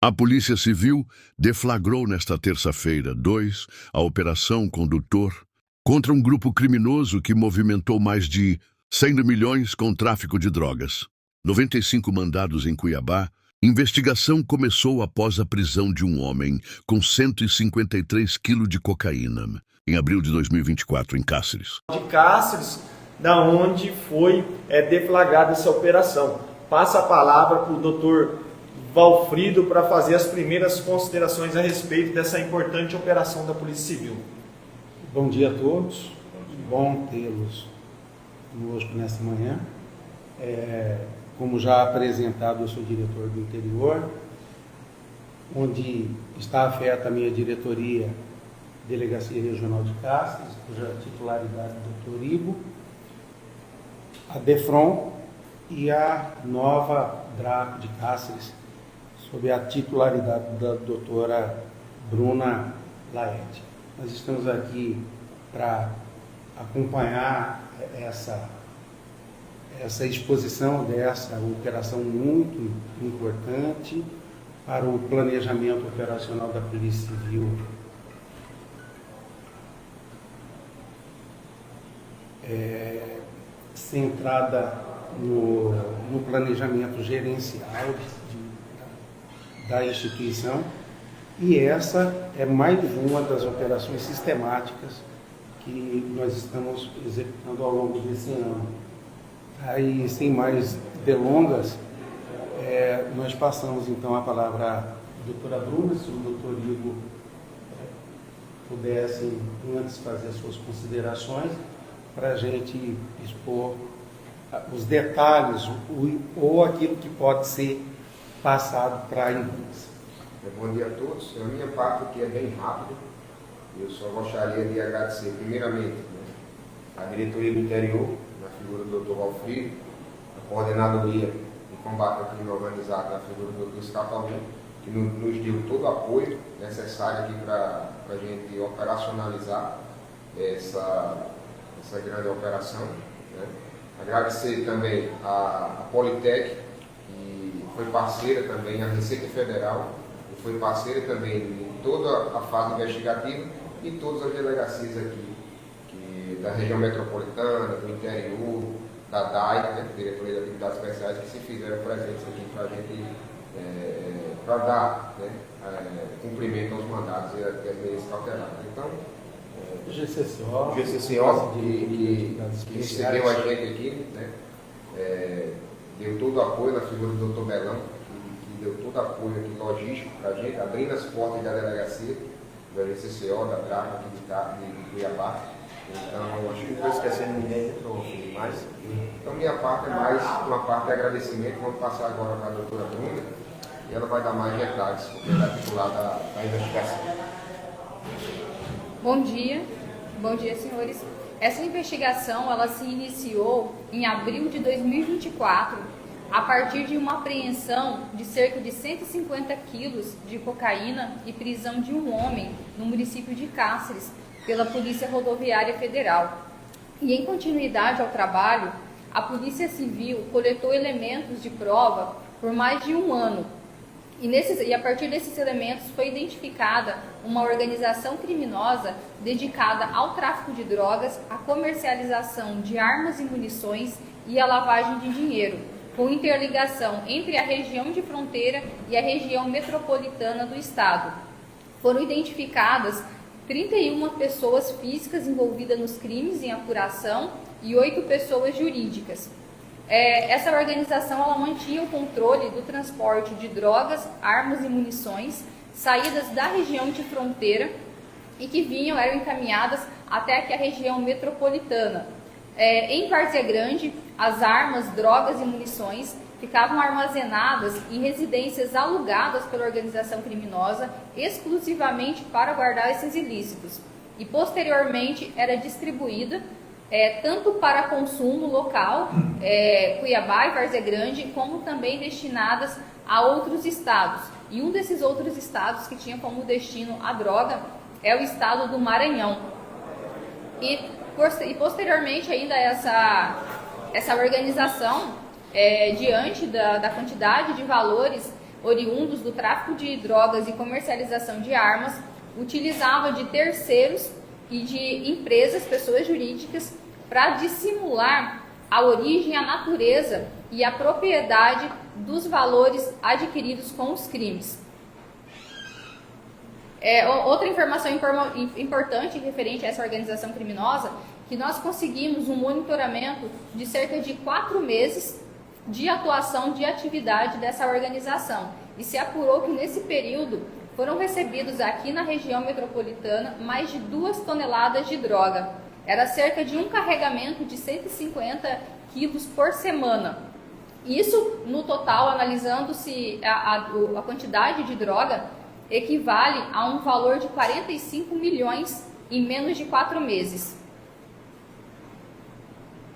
A Polícia Civil deflagrou nesta terça-feira, a Operação Condutor contra um grupo criminoso que movimentou mais de 100 milhões com tráfico de drogas. 95 mandados em Cuiabá. Investigação começou após a prisão de um homem com 153 quilos de cocaína, em abril de 2024, em Cáceres. De Cáceres, da onde foi deflagrada essa operação. Passa a palavra para o doutor Valfrido para fazer as primeiras considerações a respeito dessa importante operação da Polícia Civil. Bom dia a todos, bom tê-los conosco nesta manhã. Como já apresentado, eu sou diretor do interior, onde está afeta a minha diretoria, Delegacia Regional de Cáceres, cuja titularidade do Dr. Ibo, a DEFRON e a nova DRACO de Cáceres, sob a titularidade da doutora Bruna Laete. Nós estamos aqui para acompanhar essa exposição dessa operação muito importante para o planejamento operacional da Polícia Civil. Centrada no planejamento gerencial da instituição, e essa é mais uma das operações sistemáticas que nós estamos executando ao longo desse ano. Aí, sem mais delongas, nós passamos então a palavra à doutora Bruna, se o doutor Ivo pudesse antes fazer as suas considerações, para a gente expor os detalhes ou aquilo que pode ser passado para a imprensa. Bom dia a todos. A minha parte aqui é bem rápida. Eu só gostaria de agradecer primeiramente a diretoria do interior, na figura do Dr. Valfrido, a coordenadoria de combate ao crime organizado, na figura do Dr. Escapamento, que nos deu todo o apoio necessário aqui para a gente operacionalizar essa grande operação, né? Agradecer também a Politec, que foi parceira também, a Receita Federal, que foi parceira também em toda a fase investigativa e todas as delegacias aqui, da região metropolitana, do interior, da DAI, né, Diretoria de Atividades Especiais, que se fizeram presentes aqui para a gente, para dar, né, cumprimento aos mandados e às medidas cautelares. Então, o GCCO, que recebeu a gente aqui, né, deu todo o apoio na figura do Dr. Belão, que deu todo o apoio aqui logístico para a gente, abrindo as portas da delegacia, da GCCO, da DRACO aqui de Cuiabá. Então, acho que não estou esquecendo ninguém, mais. Então, minha parte é mais uma parte de agradecimento. Vamos passar agora para a doutora Bruna e ela vai dar mais detalhes, porque ela é titular da investigação. Bom dia, senhores. Essa investigação ela se iniciou em abril de 2024, a partir de uma apreensão de cerca de 150 quilos de cocaína e prisão de um homem no município de Cáceres, pela Polícia Rodoviária Federal. E em continuidade ao trabalho, a Polícia Civil coletou elementos de prova por mais de um ano. E a partir desses elementos foi identificada uma organização criminosa dedicada ao tráfico de drogas, à comercialização de armas e munições e à lavagem de dinheiro, com interligação entre a região de fronteira e a região metropolitana do estado. Foram identificadas 31 pessoas físicas envolvidas nos crimes em apuração e 8 pessoas jurídicas. Essa organização ela mantinha o controle do transporte de drogas, armas e munições saídas da região de fronteira e que eram encaminhadas até aqui a região metropolitana. Em Várzea Grande, as armas, drogas e munições ficavam armazenadas em residências alugadas pela organização criminosa exclusivamente para guardar esses ilícitos e posteriormente era distribuída tanto para consumo local, Cuiabá e Várzea Grande, como também destinadas a outros estados. E um desses outros estados que tinha como destino a droga é o estado do Maranhão. E posteriormente ainda essa organização, diante da quantidade de valores oriundos do tráfico de drogas e comercialização de armas, utilizava de terceiros e de empresas, pessoas jurídicas, para dissimular a origem, a natureza e a propriedade dos valores adquiridos com os crimes. Outra informação importante referente a essa organização criminosa, que nós conseguimos um monitoramento de cerca de 4 meses de atuação, de atividade dessa organização. E se apurou que nesse período foram recebidos aqui na região metropolitana mais de 2 toneladas de droga. Era cerca de um carregamento de 150 quilos por semana. Isso, no total, analisando-se a quantidade de droga, equivale a um valor de 45 milhões em menos de 4 meses.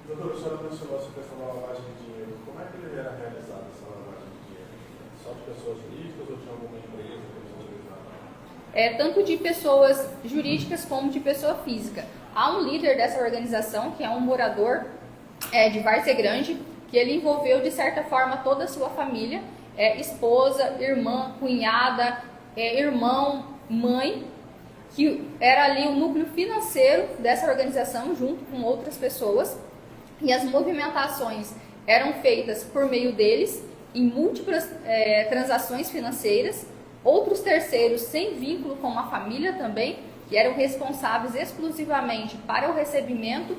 Doutor, a senhora mencionou essa questão da lavagem de dinheiro. Como é que ele era realizado, essa lavagem de dinheiro? Só de pessoas jurídicas ou tinha alguma empresa que eles utilizavam? Tanto de pessoas jurídicas como de pessoa física. Há um líder dessa organização, que é um morador de Várzea Grande, que ele envolveu de certa forma toda a sua família, esposa, irmã, cunhada, irmão, mãe, que era ali o núcleo financeiro dessa organização junto com outras pessoas, e as movimentações eram feitas por meio deles em múltiplas transações financeiras. Outros terceiros sem vínculo com a família também, que eram responsáveis exclusivamente para o recebimento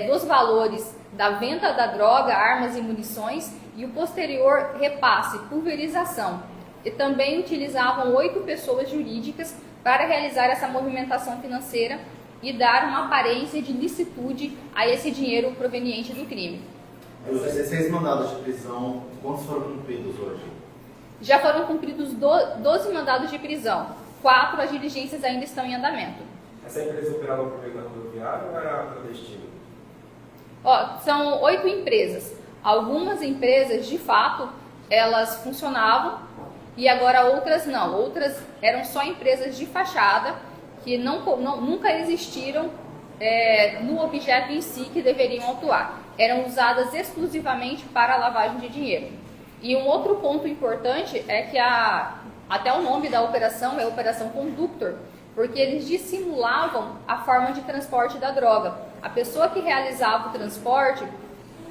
dos valores da venda da droga, armas e munições e o posterior repasse, pulverização. E também utilizavam 8 pessoas jurídicas para realizar essa movimentação financeira e dar uma aparência de licitude a esse dinheiro proveniente do crime. Os 16 mandados de prisão, quantos foram cumpridos hoje? Já foram cumpridos 12 mandados de prisão. 4 as diligências ainda estão em andamento. Essa empresa operava por meio da rodoviária ou era clandestina? São 8 empresas. Algumas empresas, de fato, elas funcionavam e agora outras não. Outras eram só empresas de fachada que nunca existiram no objeto em si que deveriam atuar. Eram usadas exclusivamente para a lavagem de dinheiro. E um outro ponto importante é que até o nome da operação é Operação Conductor, porque eles dissimulavam a forma de transporte da droga. A pessoa que realizava o transporte,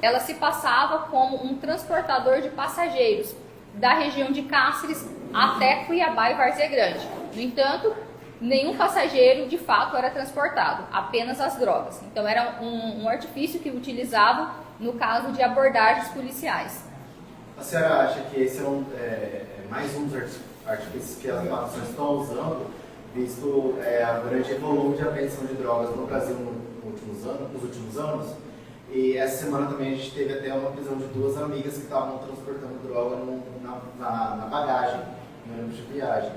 ela se passava como um transportador de passageiros da região de Cáceres até Cuiabá e Várzea Grande. No entanto, nenhum passageiro de fato era transportado, apenas as drogas. Então era um artifício que utilizavam no caso de abordagens policiais. A senhora acha que esse é mais um dos artifícios que as facções estão usando, visto o grande volume de apreensão de drogas no Brasil nos últimos anos? E essa semana também a gente teve até uma prisão de 2 amigas que estavam transportando droga na bagagem, no ônibus de viagem.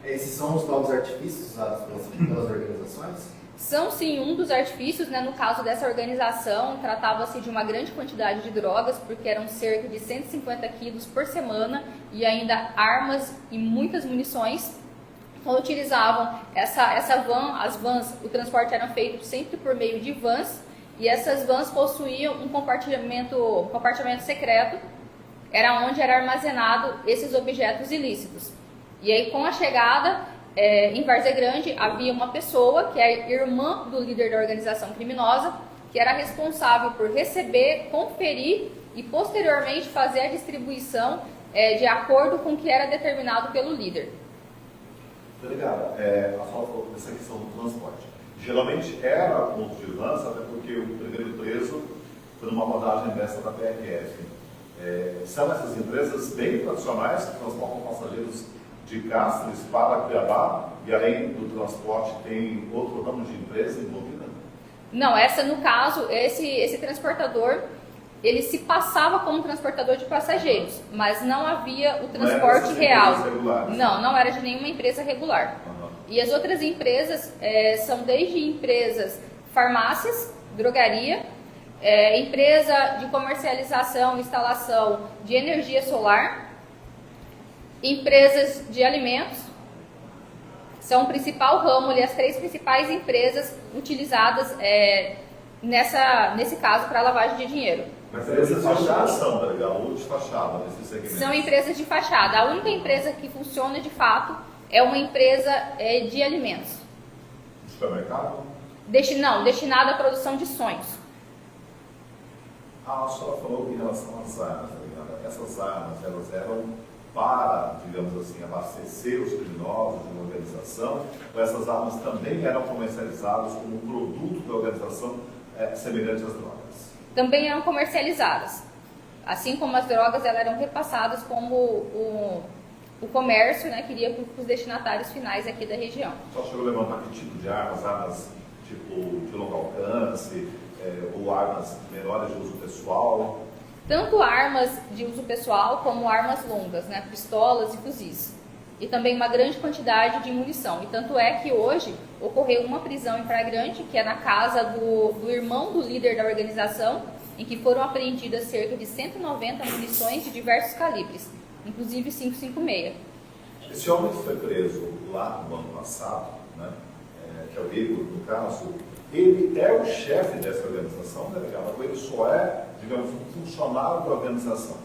Esses são os novos artifícios usados pelas organizações? São sim um dos artifícios, no caso dessa organização, tratava-se de uma grande quantidade de drogas, porque eram cerca de 150 quilos por semana e ainda armas e muitas munições. Então utilizavam essa van, as vans, o transporte era feito sempre por meio de vans, e essas vans possuíam um compartimento secreto, era onde era armazenado esses objetos ilícitos. E aí, com a chegada em Várzea Grande, havia uma pessoa, que é irmã do líder da organização criminosa, que era responsável por receber, conferir e posteriormente fazer a distribuição de acordo com o que era determinado pelo líder. Obrigado. A senhora falou dessa questão do transporte. Geralmente era ponto de lança, até porque o primeiro preso foi numa rodagem dessa da PRF. São essas empresas bem tradicionais que transportam passageiros de Cáceres para Cuiabá, e além do transporte tem outro ramo de empresa envolvida? Não, no caso, esse transportador, ele se passava como transportador de passageiros, mas não havia o transporte real. Não era de nenhuma empresa regular. Uhum. E as outras empresas são desde empresas, farmácias, drogaria, empresa de comercialização e instalação de energia solar, empresas de alimentos, são o principal ramo e as 3 principais empresas utilizadas nesse caso para lavagem de dinheiro. Mas empresas de fachada, tá ligado? Ou de fachada nesse segmento. São empresas de fachada. A única empresa que funciona de fato é uma empresa de alimentos. Supermercado? Não, destinada à produção de sonhos. A senhora falou em relação às armas, tá ligado? Essas armas, elas eram para, digamos assim, abastecer os criminosos de uma organização, ou essas armas também eram comercializadas como um produto da organização semelhante às drogas? Também eram comercializadas. Assim como as drogas, elas eram repassadas como o comércio, né, queria para os destinatários finais aqui da região. Só chegou a levantar que tipo de armas? Armas tipo de longo alcance, ou armas menores de uso pessoal? Tanto armas de uso pessoal como armas longas, né, pistolas e fuzis. E também uma grande quantidade de munição. E tanto é que hoje ocorreu uma prisão em flagrante, que é na casa do irmão do líder da organização, em que foram apreendidas cerca de 190 munições de diversos calibres, inclusive 5,56. Esse homem que foi preso lá no ano passado, né, que é o Igor, no caso, ele é o chefe dessa organização, delegado? Ou ele só é, digamos, um funcionário da organização?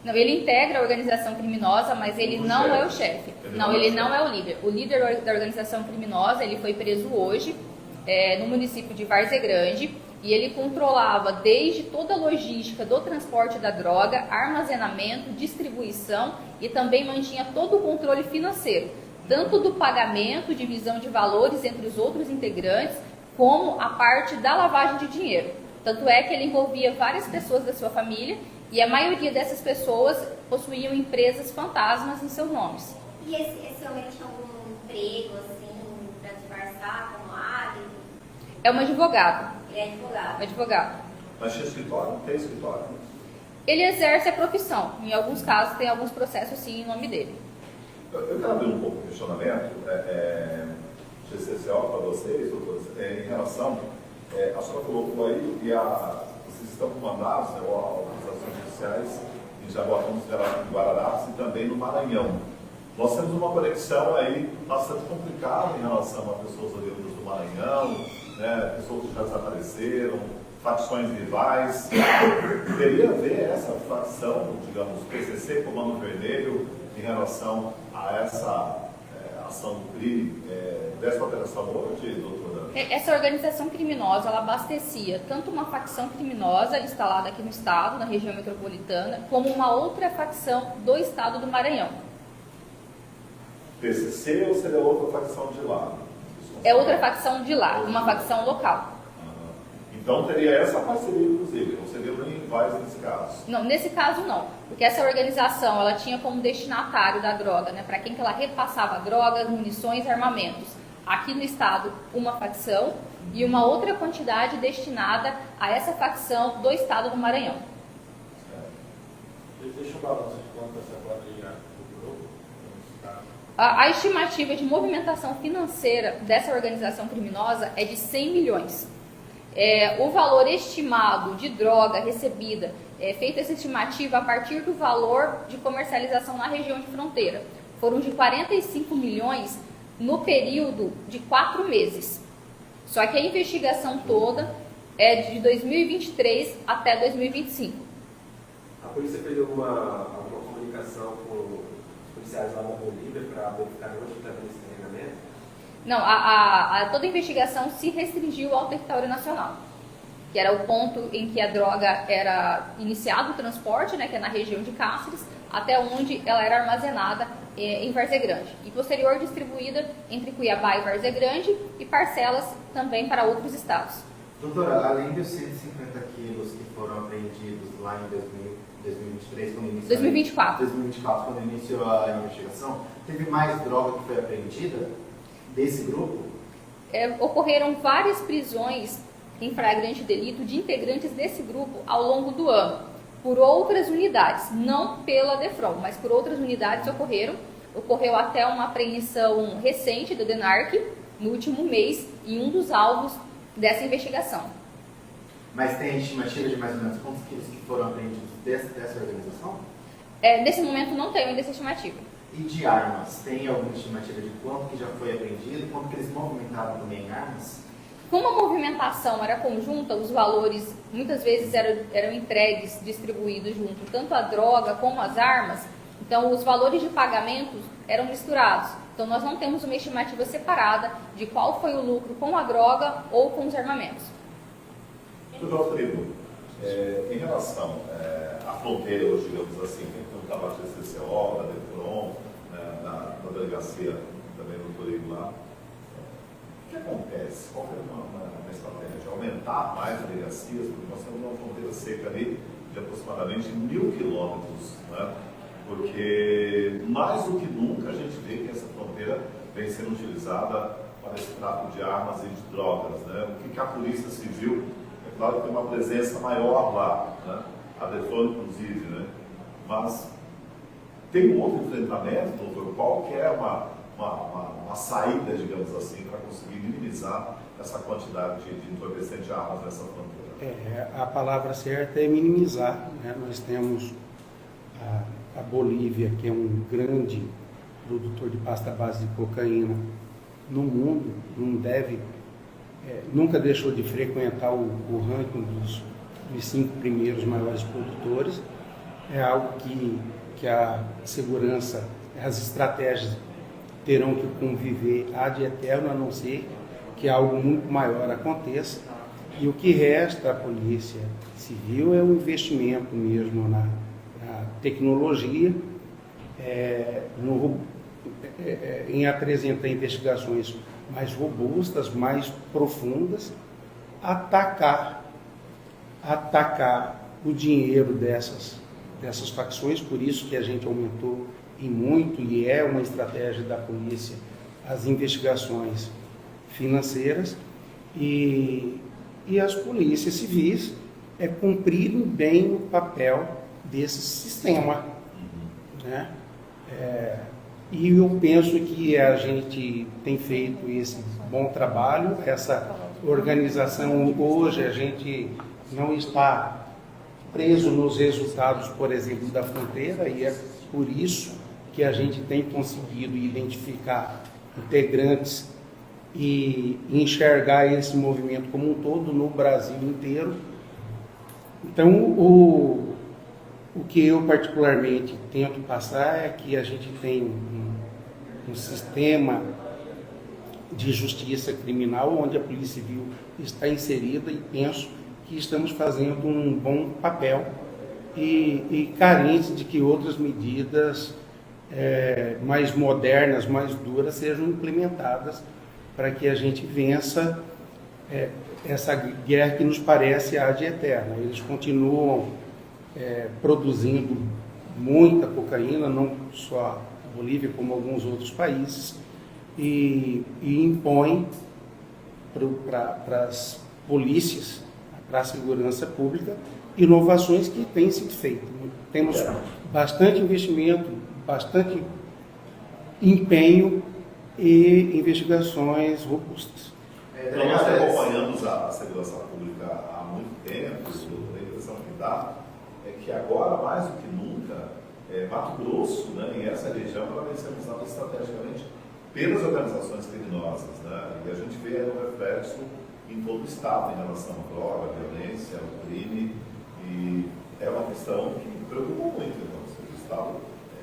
Não, ele integra a organização criminosa, mas ele não é o chefe. Não, ele não é o líder. O líder da organização criminosa, ele foi preso hoje no município de Várzea Grande, e ele controlava desde toda a logística do transporte da droga, armazenamento, distribuição, e também mantinha todo o controle financeiro, tanto do pagamento, divisão de valores entre os outros integrantes, como a parte da lavagem de dinheiro. Tanto é que ele envolvia várias pessoas da sua família, e a maioria dessas pessoas possuíam empresas fantasmas em seus nomes. E esse homem tinha algum emprego, assim, para disfarçar como área? É um advogado. Ele é advogado. Advogado. Mas tinha escritório? Não tem escritório? Ele exerce a profissão. Em alguns casos, tem alguns processos, sim, em nome dele. Eu quero abrir um pouco o questionamento, GCCO para vocês, doutores, em relação, a senhora colocou aí que vocês estão comandados, né, organizações judiciais em Jaboatão, em Guararapes e também no Maranhão. Nós temos uma conexão aí bastante complicada em relação a pessoas oriundas do Maranhão, né, pessoas que já desapareceram, facções rivais. Deveria haver essa facção, digamos, PCC, Comando Vermelho, em relação a essa ação do crime dessa operação hoje, doutora? Essa organização criminosa, ela abastecia tanto uma facção criminosa instalada aqui no estado, na região metropolitana, como uma outra facção do estado do Maranhão. PCC ou seria outra facção de lá? É outra facção de lá, uma facção local. Então teria essa parceria, inclusive, não seria nem rivais nesse caso? Não, nesse caso não, porque essa organização, ela tinha como destinatário da droga, né, para quem que ela repassava drogas, munições e armamentos. Aqui no estado, uma facção e uma outra quantidade destinada a essa facção do estado do Maranhão. Deixa o balanço de quanto essa quadrilha procurou. A estimativa de movimentação financeira dessa organização criminosa é de 100 milhões. O valor estimado de droga recebida, feita essa estimativa a partir do valor de comercialização na região de fronteira, foram de 45 milhões no período de 4 meses. Só que a investigação toda é de 2023 até 2025. A polícia fez alguma comunicação com os policiais lá na Bolívia para verificar onde está esse treinamento? Não, toda a investigação se restringiu ao território nacional, que era o ponto em que a droga era iniciado o transporte, né, que é na região de Cáceres, até onde ela era armazenada em Várzea Grande, e posterior distribuída entre Cuiabá e Várzea Grande e parcelas também para outros estados. Doutora, além dos 150 quilos que foram apreendidos lá em 2023, quando iniciou 2024, quando iniciou a investigação, teve mais droga que foi apreendida desse grupo? Ocorreram várias prisões em flagrante delito de integrantes desse grupo ao longo do ano, por outras unidades, não pela DEFRON, mas por outras unidades ocorreu até uma apreensão recente do DENARC, no último mês, em um dos alvos dessa investigação. Mas tem estimativa de mais ou menos quantos quilos que foram apreendidos dessa organização? Nesse momento não tenho ainda essa estimativa. E de armas, tem alguma estimativa de quanto que já foi apreendido, quanto que eles movimentaram também em armas? Como a movimentação era conjunta, os valores muitas vezes eram entregues, distribuídos junto, tanto a droga como as armas, então os valores de pagamentos eram misturados. Então nós não temos uma estimativa separada de qual foi o lucro com a droga ou com os armamentos. Doutor Alfredo, em relação à fronteira hoje, digamos assim, tem um trabalho de CCO, da DEFRON, na delegacia também do doutor Igor, o que acontece? Qual é uma estratégia de aumentar mais delegacias? Porque nós temos uma fronteira seca ali de aproximadamente 1.000 quilômetros, né? Porque mais do que nunca a gente vê que essa fronteira vem sendo utilizada para esse tráfico de armas e de drogas, né? O que a Polícia Civil, é claro que tem uma presença maior lá, né? A DEFRON inclusive, né? Mas tem um outro enfrentamento, doutor, qual que é uma saída, digamos assim, para conseguir minimizar essa quantidade de entorpecente de armas nessa fronteira? A palavra certa é minimizar, né? Nós temos a Bolívia, que é um grande produtor de pasta base de cocaína no mundo, nunca deixou de frequentar o ranking dos 5 primeiros maiores produtores. É algo que a segurança, as estratégias terão que conviver ad eterno, a não ser que algo muito maior aconteça. E o que resta à Polícia Civil é o investimento mesmo na tecnologia, em apresentar investigações mais robustas, mais profundas, atacar o dinheiro dessas facções. Por isso que a gente aumentou em muito, e é uma estratégia da polícia, as investigações financeiras, e as polícias civis cumprirem bem o papel desse sistema, né? E eu penso que a gente tem feito esse bom trabalho, essa organização. Hoje a gente não está preso nos resultados, por exemplo, da fronteira, e é por isso que a gente tem conseguido identificar integrantes e enxergar esse movimento como um todo no Brasil inteiro. Então, o que eu particularmente tento passar é que a gente tem um sistema de justiça criminal onde a Polícia Civil está inserida, e penso que estamos fazendo um bom papel, e carente de que outras medidas mais modernas, mais duras, sejam implementadas para que a gente vença essa guerra que nos parece ad eterna. Eles continuam produzindo muita cocaína, não só a Bolívia, como alguns outros países, e impõem para as polícias, para a segurança pública, inovações que têm sido feitas. Temos bastante investimento, bastante empenho e investigações robustas. Então, nós acompanhamos a segurança pública há muito tempo, a impressão que dá é que agora, mais do que nunca, Mato Grosso, né, em essa região, ela vem sendo usada estrategicamente pelas organizações criminosas, né? E a gente vê um reflexo em todo o Estado em relação à droga, à violência, ao crime, e é uma questão que preocupa muito. Então, o Estado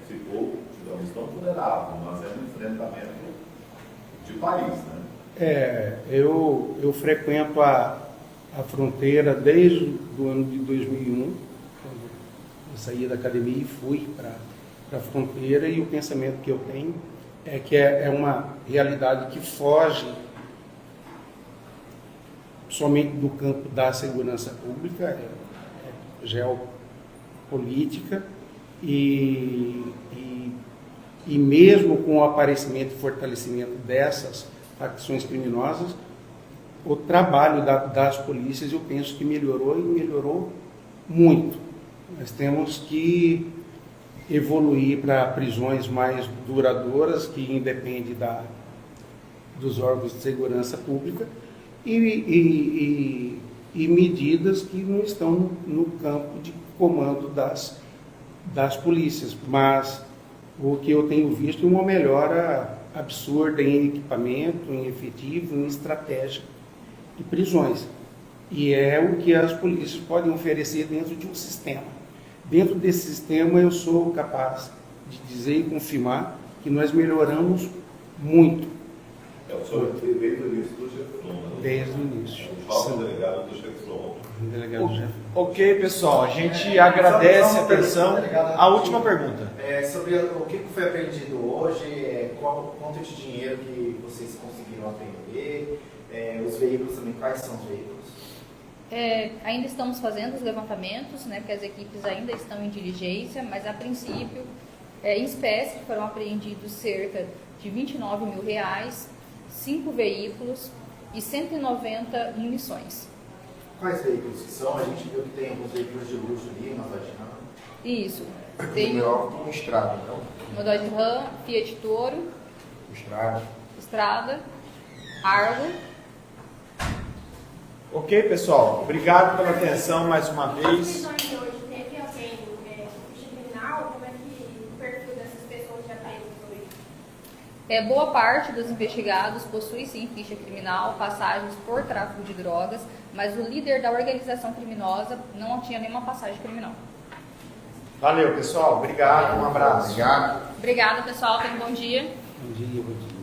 ficou, digamos, não vulnerável, mas é um enfrentamento de país, né? Eu frequento a fronteira desde o ano de 2001, quando eu saí da academia e fui para a fronteira, e o pensamento que eu tenho é que é uma realidade que foge somente do campo da segurança pública, geopolítica, e mesmo com o aparecimento e fortalecimento dessas facções criminosas, o trabalho das polícias, eu penso que melhorou, e melhorou muito. Nós temos que evoluir para prisões mais duradouras, que independem dos órgãos de segurança pública, e medidas que não estão no campo de comando das polícias. Mas o que eu tenho visto é uma melhora absurda em equipamento, em efetivo, em estratégia, e prisões. E é o que as polícias podem oferecer dentro de um sistema. Dentro desse sistema, eu sou capaz de dizer e confirmar que nós melhoramos muito. O senhor desde o início do GEFRON, né? Desde o início. O jovem delegado do GEFRON. Delegado Jefferson. Ok, pessoal, a gente agradece a atenção. A última pergunta. Sobre o que foi apreendido hoje, quanto de dinheiro que vocês conseguiram apreender, os veículos também, quais são os veículos? Ainda estamos fazendo os levantamentos, né, porque as equipes ainda estão em diligência, mas a princípio, em espécie, foram apreendidos cerca de R$29 mil, 5 veículos e 190 munições. Quais veículos que são? A gente viu que tem alguns veículos de luxo ali, uma Dodge Ram. Isso. O Tem meu tem um Estrada, não? uma Dodge Ram, Fiat Toro, Estrada. Estrada, Argo. Ok, pessoal, obrigado pela atenção mais uma As vez. prisões de hoje, teve alguém ficha criminal? Como é que o perfil dessas pessoas já presos hoje? Boa parte dos investigados possui sim ficha criminal, passagens por tráfico de drogas, mas o líder da organização criminosa não tinha nenhuma passagem criminal. Valeu, pessoal, obrigado, um abraço. Obrigado. Obrigada, pessoal. Tenham um bom dia. Bom dia, bom dia.